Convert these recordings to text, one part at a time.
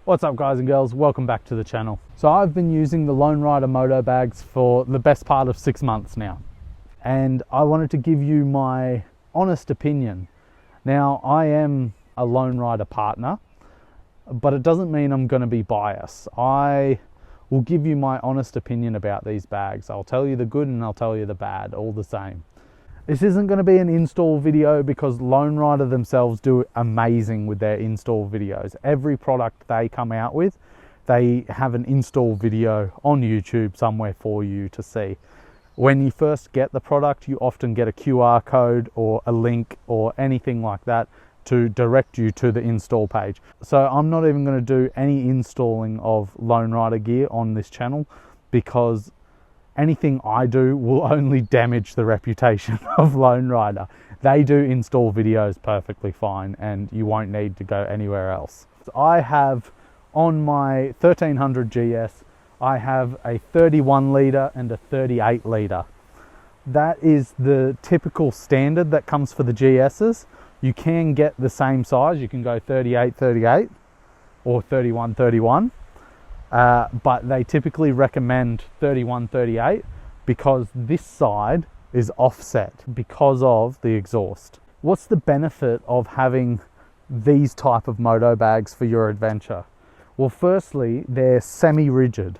What's up guys and girls, welcome back to the channel. So I've been using the Lone Rider MotoBags for the best part of 6 months now, and I wanted to give you my honest opinion. Now I am a Lone Rider partner, but it doesn't mean I'm going to be biased. I will give you my honest opinion about these bags. I'll tell you the good and I'll tell you the bad, all the same. This isn't going to be an install video because Lone Rider themselves do amazing with their install videos. Every product they come out with, they have an install video on YouTube somewhere for you to see. When you first get the product, you often get a QR code or a link or anything like that to direct you to the install page. So I'm not even going to do any installing of Lone Rider gear on this channel because anything I do will only damage the reputation of Lone Rider. They do install videos perfectly fine and you won't need to go anywhere else. So I have on my 1300 GS, I have a 31 litre and a 38 litre. That is the typical standard that comes for the GSs. You can get the same size, you can go 38 or 31. But they typically recommend 31-38 because this side is offset because of the exhaust. What's the benefit of having these type of moto bags for your adventure? Well, firstly, they're semi-rigid,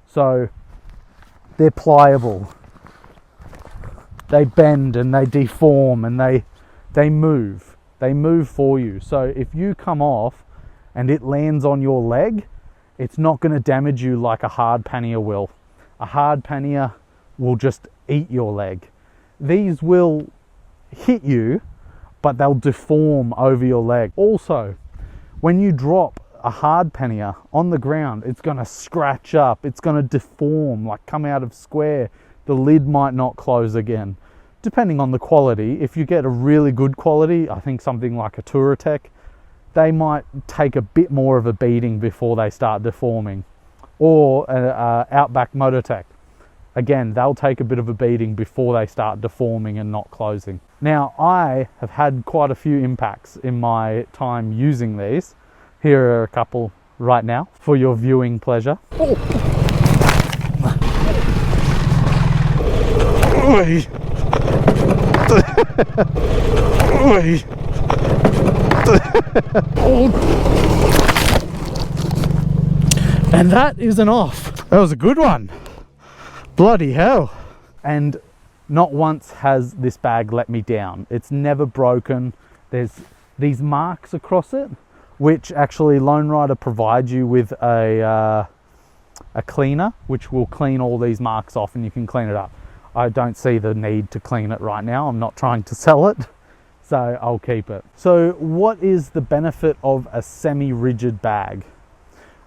so they're pliable. They bend and they deform and they move. They move for you. So if you come off and it lands on your leg, it's not going to damage you like a hard pannier will. A hard pannier will just eat your leg. These will hit you, but they'll deform over your leg. Also, when you drop a hard pannier on the ground, it's going to scratch up, it's going to deform, like come out of square. The lid might not close again, depending on the quality. If you get a really good quality, I think something like a Touratech, they might take a bit more of a beating before they start deforming. Or Outback Mototech, again, they'll take a bit of a beating before they start deforming and not closing. Now, I have had quite a few impacts in my time using these. Here are a couple right now for your viewing pleasure. And that is an off. That was a good one. Bloody hell. And not once has this bag let me down. It's never broken. There's these marks across it, which actually Lone Rider provides you with a cleaner, which will clean all these marks off and you can clean it up. I don't see the need to clean it right now. I'm not trying to sell it, so I'll keep it. So what is the benefit of a semi-rigid bag?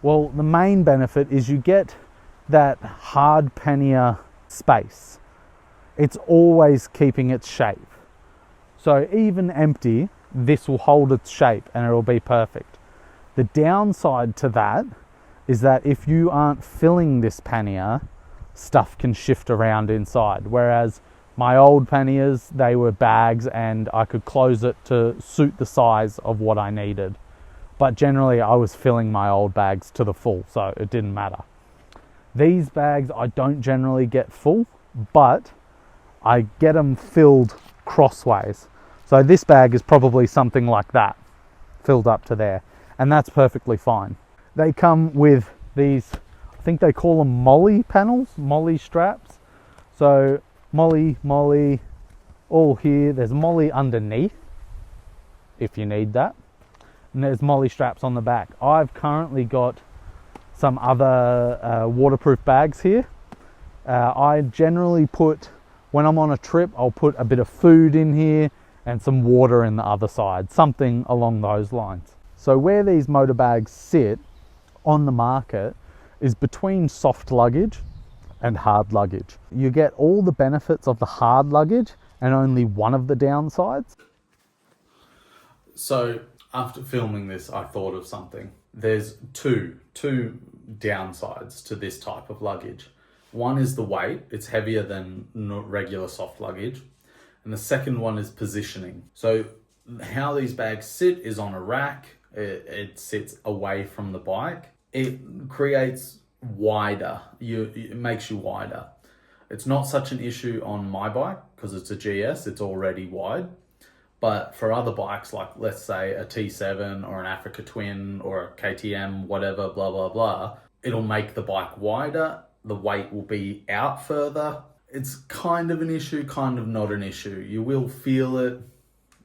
Well, the main benefit is you get that hard pannier space. It's always keeping its shape. So even empty, this will hold its shape and it'll be perfect. The downside to that is that if you aren't filling this pannier, stuff can shift around inside. Whereas my old panniers, they were bags and I could close it to suit the size of what I needed. But generally I was filling my old bags to the full, so it didn't matter. These bags I don't generally get full, but I get them filled crossways. So this bag is probably something like that, filled up to there, and that's perfectly fine. They come with these, I think they call them MOLLE panels, MOLLE straps. So MOLLE, all here. There's MOLLE underneath, if you need that. And there's MOLLE straps on the back. I've currently got some other waterproof bags here. I generally put, when I'm on a trip, I'll put a bit of food in here and some water in the other side, something along those lines. So where these motor bags sit on the market is between soft luggage and hard luggage. You get all the benefits of the hard luggage and only one of the downsides. So after filming this, I thought of something. There's two downsides to this type of luggage. One is the weight. It's heavier than regular soft luggage. And the second one is positioning. So how these bags sit is on a rack it sits away from the bike. It creates wider, it makes you wider. It's not such an issue on my bike because it's a GS, it's already wide. But for other bikes, like let's say a T7 or an Africa Twin or a KTM, whatever, blah, blah, blah, it'll make the bike wider. The weight will be out further. It's kind of an issue, kind of not an issue. You will feel it,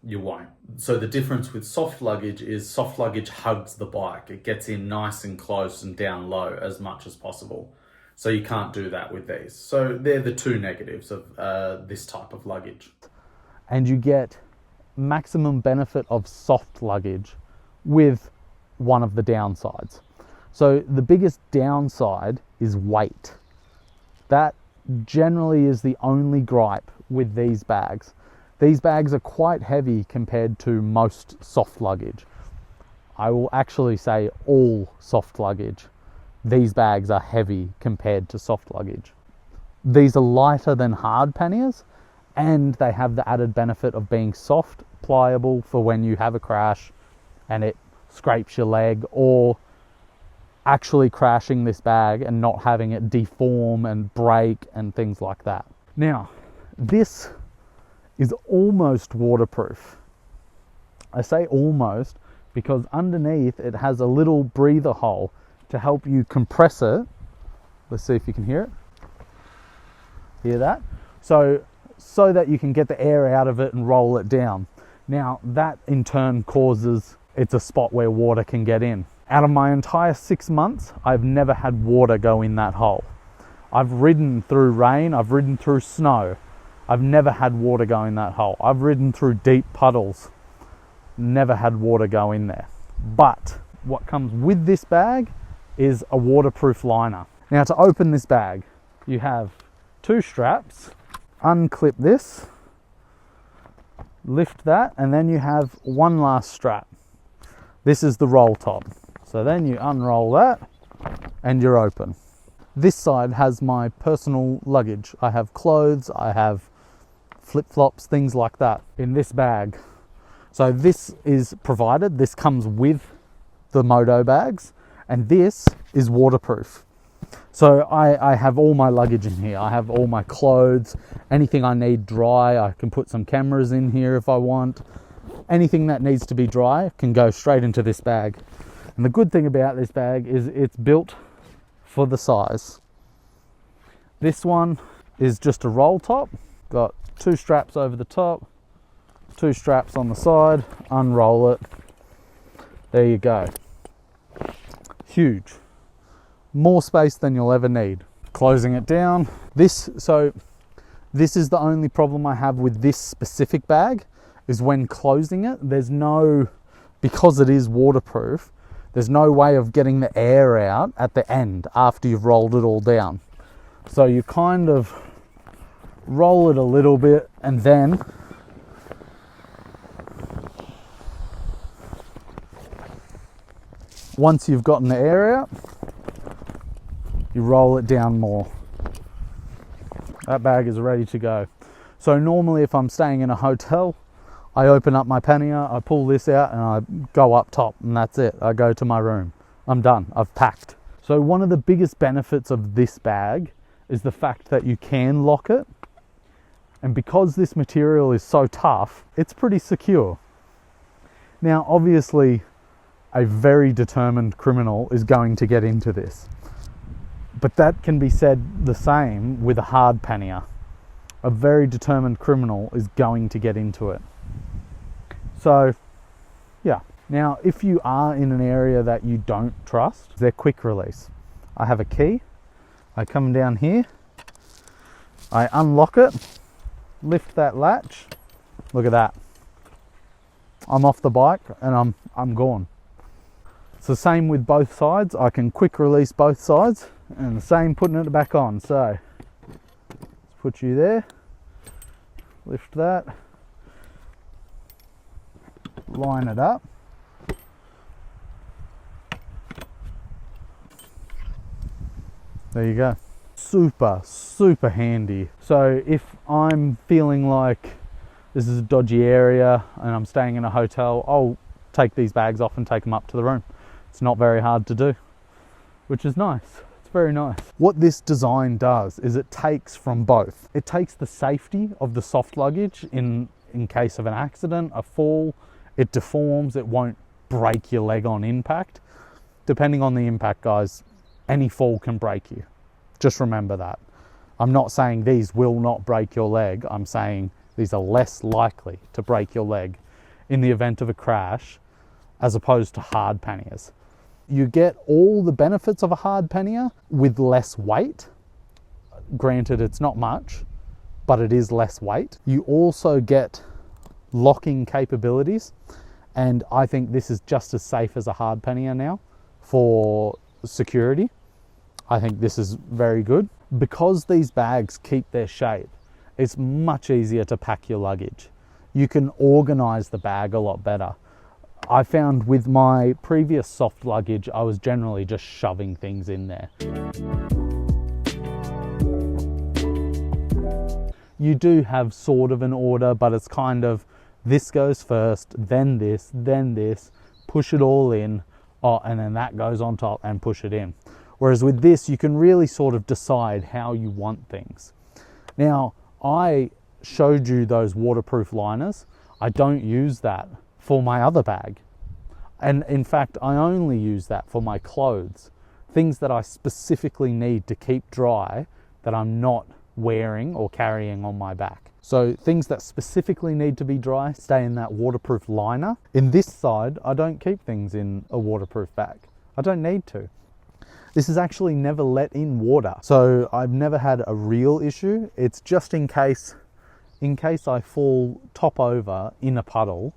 you won't. So the difference with soft luggage is soft luggage hugs the bike. It gets in nice and close and down low as much as possible. So you can't do that with these. So they're the two negatives of this type of luggage. And you get maximum benefit of soft luggage with one of the downsides. So the biggest downside is weight. That generally is the only gripe with these bags. These bags are quite heavy compared to most soft luggage. I will actually say all soft luggage. These bags are heavy compared to soft luggage. These are lighter than hard panniers, and they have the added benefit of being soft, pliable for when you have a crash and it scrapes your leg, or actually crashing this bag and not having it deform and break and things like that. Now, this is almost waterproof. I say almost because underneath it has a little breather hole to help you compress it. Let's see if you can hear it. Hear that? So that you can get the air out of it and roll it down. Now that in turn causes, it's a spot where water can get in. Out of my entire 6 months, I've never had water go in that hole. I've ridden through rain, I've ridden through snow. I've never had water go in that hole. I've ridden through deep puddles, never had water go in there. But what comes with this bag is a waterproof liner. Now to open this bag, you have two straps. Unclip this, lift that, and then you have one last strap. This is the roll top. So then you unroll that and you're open. This side has my personal luggage. I have clothes, I have flip-flops, things like that in this bag. So this is provided, this comes with the moto bags, and this is waterproof. So I have all my luggage in here. I have all my clothes, anything I need dry. I can put some cameras in here if I want. Anything that needs to be dry can go straight into this bag. And the good thing about this bag is it's built for the size. This one is just a roll top. Got two straps over the top, two straps on the side, unroll it. There you go. Huge. More space than you'll ever need. Closing it down. This is the only problem I have with this specific bag, is when closing it, because it is waterproof, there's no way of getting the air out at the end after you've rolled it all down. So you kind of roll it a little bit, and then once you've gotten the air out, you roll it down more. That bag is ready to go. So normally if I'm staying in a hotel, I open up my pannier, I pull this out and I go up top, and that's it. I go to my room. I'm done. I've packed. So one of the biggest benefits of this bag is the fact that you can lock it. And because this material is so tough, it's pretty secure. Now, obviously, a very determined criminal is going to get into this. But that can be said the same with a hard pannier. A very determined criminal is going to get into it. So, yeah. Now, if you are in an area that you don't trust, they're quick release. I have a key. I come down here. I unlock it. Lift that latch. Look at that. I'm off the bike and I'm gone. It's the same with both sides. I can quick release both sides, and the same putting it back on. So let's put you there. Lift that. Line it up. There you go. Super, super handy. So if I'm feeling like this is a dodgy area and I'm staying in a hotel, I'll take these bags off and take them up to the room. It's not very hard to do, which is nice. It's very nice. What this design does is it takes from both. It takes the safety of the soft luggage in case of an accident, a fall. It deforms, it won't break your leg on impact. Depending on the impact, guys, any fall can break you. Just remember that. I'm not saying these will not break your leg. I'm saying these are less likely to break your leg in the event of a crash as opposed to hard panniers. You get all the benefits of a hard pannier with less weight. Granted, it's not much, but it is less weight. You also get locking capabilities, and I think this is just as safe as a hard pannier now for security. I think this is very good. Because these bags keep their shape, it's much easier to pack your luggage. You can organize the bag a lot better. I found with my previous soft luggage, I was generally just shoving things in there. You do have sort of an order, but it's kind of this goes first, then this, push it all in, and then that goes on top and push it in. Whereas with this, you can really sort of decide how you want things. Now, I showed you those waterproof liners. I don't use that for my other bag. And in fact, I only use that for my clothes. Things that I specifically need to keep dry that I'm not wearing or carrying on my back. So things that specifically need to be dry stay in that waterproof liner. In this side, I don't keep things in a waterproof bag. I don't need to. This has actually never let in water, so I've never had a real issue. It's just in case I fall top over in a puddle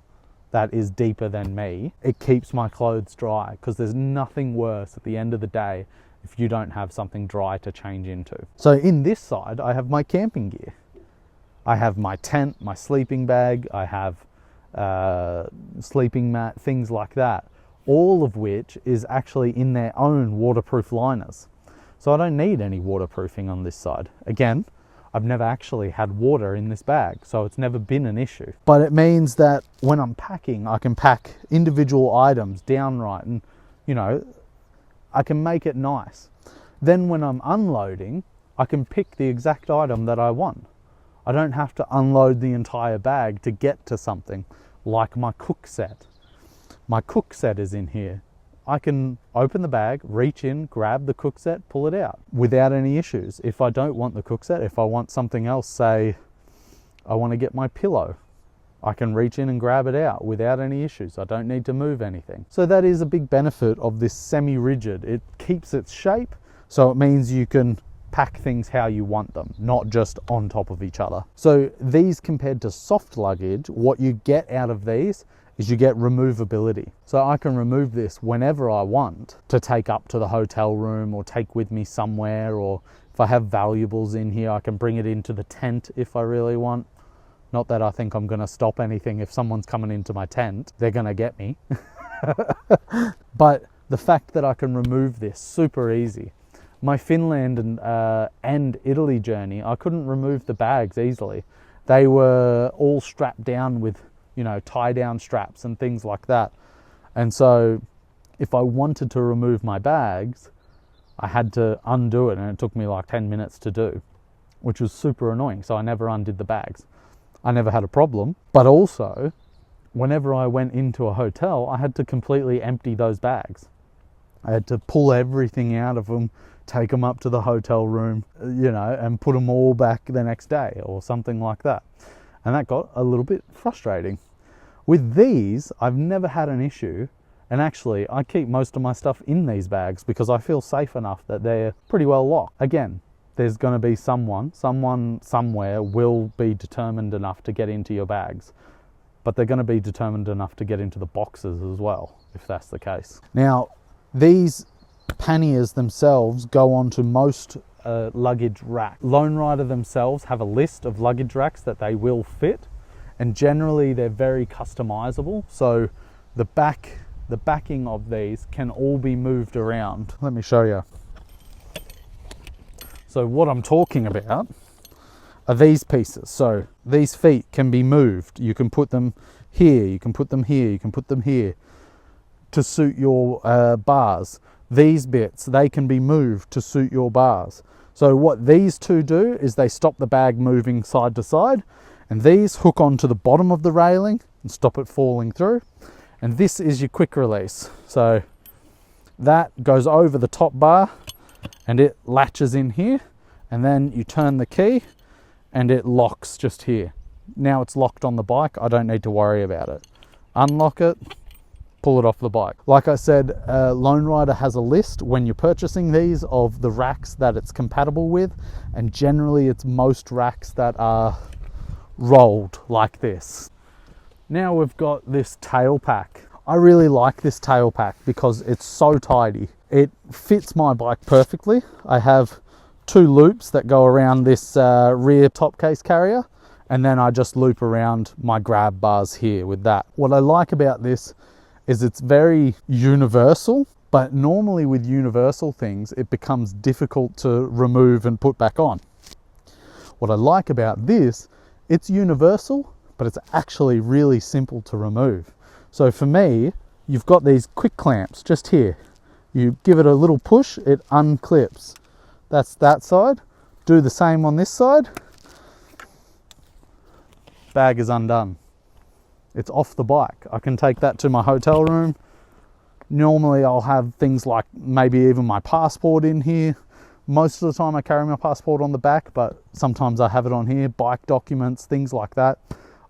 that is deeper than me, it keeps my clothes dry, because there's nothing worse at the end of the day if you don't have something dry to change into. So in this side, I have my camping gear. I have my tent, my sleeping bag, I have sleeping mat, things like that. All of which is actually in their own waterproof liners. So I don't need any waterproofing on this side. Again, I've never actually had water in this bag, so it's never been an issue. But it means that when I'm packing, I can pack individual items downright and, you know, I can make it nice. Then when I'm unloading, I can pick the exact item that I want. I don't have to unload the entire bag to get to something like my cook set. My cook set is in here. I can open the bag, reach in, grab the cook set, pull it out without any issues. If I don't want the cook set, if I want something else, say I want to get my pillow, I can reach in and grab it out without any issues. I don't need to move anything. So that is a big benefit of this semi-rigid. It keeps its shape, so it means you can pack things how you want them, not just on top of each other. So these compared to soft luggage, what you get out of these is you get removability. So I can remove this whenever I want to take up to the hotel room or take with me somewhere, or if I have valuables in here, I can bring it into the tent if I really want. Not that I think I'm gonna stop anything. If someone's coming into my tent, they're gonna get me. But the fact that I can remove this super easy. My Finland and Italy journey, I couldn't remove the bags easily. They were all strapped down with, you know, tie down straps and things like that. And so if I wanted to remove my bags, I had to undo it, and it took me like 10 minutes to do, which was super annoying. So I never undid the bags. I never had a problem. But also, whenever I went into a hotel, I had to completely empty those bags. I had to pull everything out of them, take them up to the hotel room, you know, and put them all back the next day or something like that. And that got a little bit frustrating. With these, I've never had an issue. And actually, I keep most of my stuff in these bags because I feel safe enough that they're pretty well locked. Again, there's going to be someone somewhere will be determined enough to get into your bags. But they're going to be determined enough to get into the boxes as well, if that's the case. Now, these panniers themselves go onto most luggage rack. Lone Rider themselves have a list of luggage racks that they will fit, and generally they're very customizable. So the backing of these can all be moved around. Let me show you. So what I'm talking about are these pieces. So these feet can be moved. You can put them here, you can put them here, you can put them here to suit your bars. These bits, they can be moved to suit your bars. So what these two do is they stop the bag moving side to side, and these hook onto the bottom of the railing and stop it falling through. And this is your quick release. So that goes over the top bar and it latches in here, and then you turn the key and it locks just here. Now it's locked on the bike, I don't need to worry about it. Unlock it, pull it off the bike. Like I said, Lone Rider has a list when you're purchasing these of the racks that it's compatible with, and generally it's most racks that are rolled like this. Now we've got this tail pack. I really like this tail pack because it's so tidy. It fits my bike perfectly. I have 2 loops that go around this rear top case carrier, and then I just loop around my grab bars here with that. What I like about this is it's very universal, but normally with universal things, it becomes difficult to remove and put back on. What I like about this, it's universal, but it's actually really simple to remove. So for me, you've got these quick clamps just here. You give it a little push, it unclips. That's that side. Do the same on this side. Bag is undone. It's off the bike. I can take that to my hotel room. Normally I'll have things like maybe even my passport in here. Most of the time I carry my passport on the back, but sometimes I have it on here. Bike documents, things like that,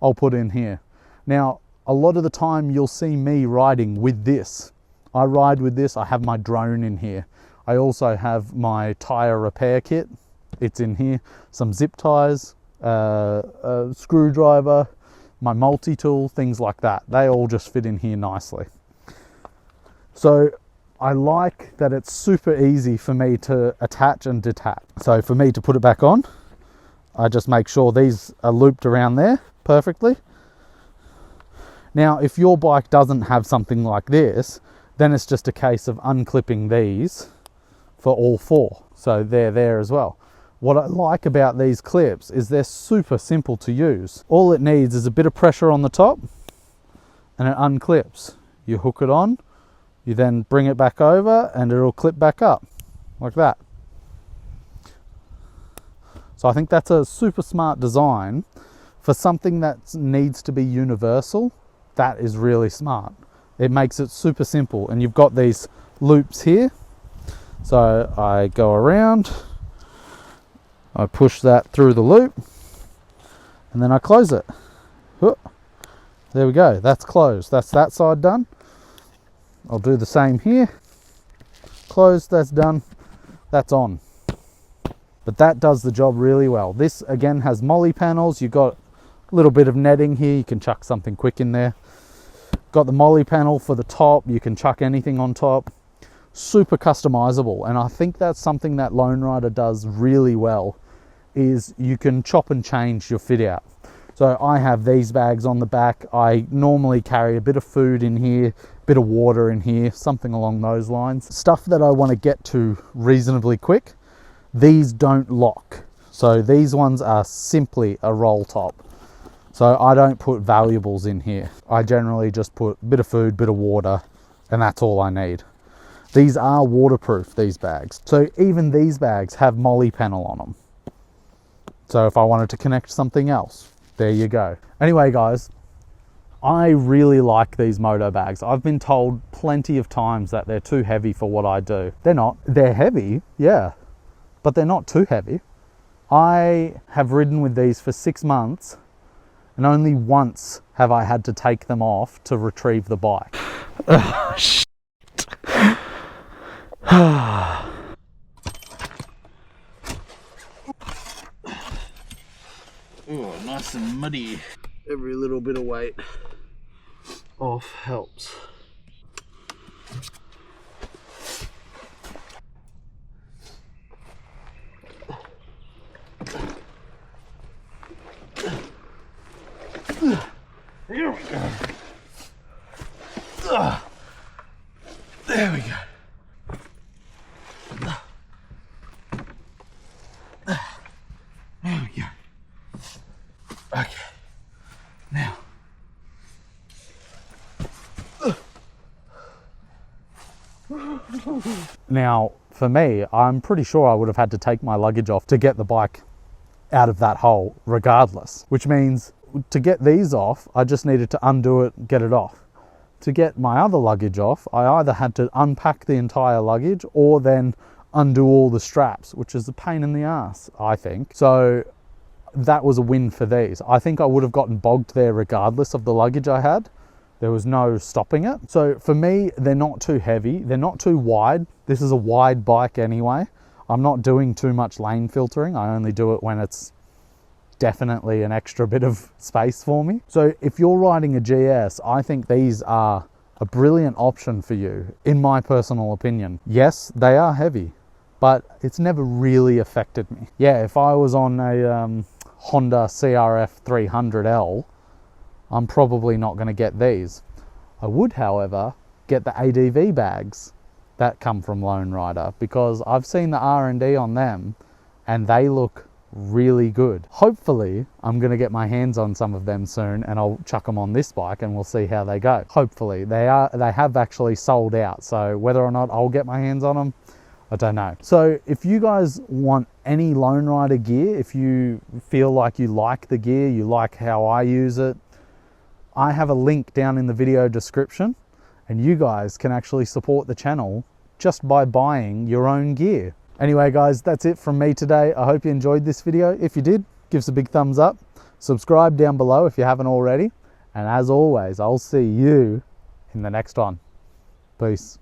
I'll put in here. Now, a lot of the time you'll see me riding with this. I ride with this, I have my drone in here. I also have my tire repair kit. It's in here. Some zip ties, a screwdriver, my multi-tool, things like that. They all just fit in here nicely. So I like that it's super easy for me to attach and detach. So for me to put it back on, I just make sure these are looped around there perfectly. Now, if your bike doesn't have something like this, then it's just a case of unclipping these for all 4. So they're there as well. What I like about these clips is they're super simple to use. All it needs is a bit of pressure on the top and it unclips. You hook it on, you then bring it back over and it'll clip back up like that. So I think that's a super smart design for something that needs to be universal. That is really smart. It makes it super simple, and you've got these loops here. So I go around, I push that through the loop, and then I close it. There we go, that's closed. That's that side done. I'll do the same here. Closed, that's done, that's on. But that does the job really well. This again has MOLLE panels. You've got a little bit of netting here, you can chuck something quick in there. Got the MOLLE panel for the top, you can chuck anything on top. Super customizable, and I think that's something that Lone Rider does really well, is you can chop and change your fit out. So I have these bags on the back. I normally carry a bit of food in here, a bit of water in here, something along those lines. Stuff that I want to get to reasonably quick. These don't lock. So these ones are simply a roll top. So I don't put valuables in here. I generally just put a bit of food, bit of water, and that's all I need. These are waterproof, these bags. So even these bags have MOLLE panel on them. So if I wanted to connect something else, there you go. Anyway, guys, I really like these moto bags. I've been told plenty of times that they're too heavy for what I do. They're not. They're heavy, yeah, but they're not too heavy. I have ridden with these for 6 months, and only once have I had to take them off to retrieve the bike. Oh, shit. Oh, nice and muddy. Every little bit of weight off helps. Here we go. There we go. There we go. Okay. Now, Now, for me, I'm pretty sure I would have had to take my luggage off to get the bike out of that hole regardless, which means to get these off, I just needed to undo it, get it off. To get my other luggage off, I either had to unpack the entire luggage or then undo all the straps, which is a pain in the ass, I think. So that was a win for these. I think I would have gotten bogged there regardless of the luggage I had. There was no stopping it. So for me, they're not too heavy. They're not too wide. This is a wide bike anyway. I'm not doing too much lane filtering. I only do it when it's definitely an extra bit of space for me. So if you're riding a GS, I think these are a brilliant option for you, in my personal opinion. Yes, they are heavy, but it's never really affected me. Yeah, if I was on a Honda CRF 300L, I'm probably not going to get these. I would, however, get the ADV bags that come from Lone Rider, because I've seen the R&D on them and they look really good. Hopefully I'm going to get my hands on some of them soon and I'll chuck them on this bike and we'll see how they go. Hopefully. They have actually sold out, so whether or not I'll get my hands on them, I don't know. So if you guys want any Lone Rider gear, if you feel like you like the gear, you like how I use it, I have a link down in the video description, and you guys can actually support the channel just by buying your own gear. Anyway guys, that's it from me today. I hope you enjoyed this video. If you did, give us a big thumbs up. Subscribe down below if you haven't already. And as always, I'll see you in the next one. Peace.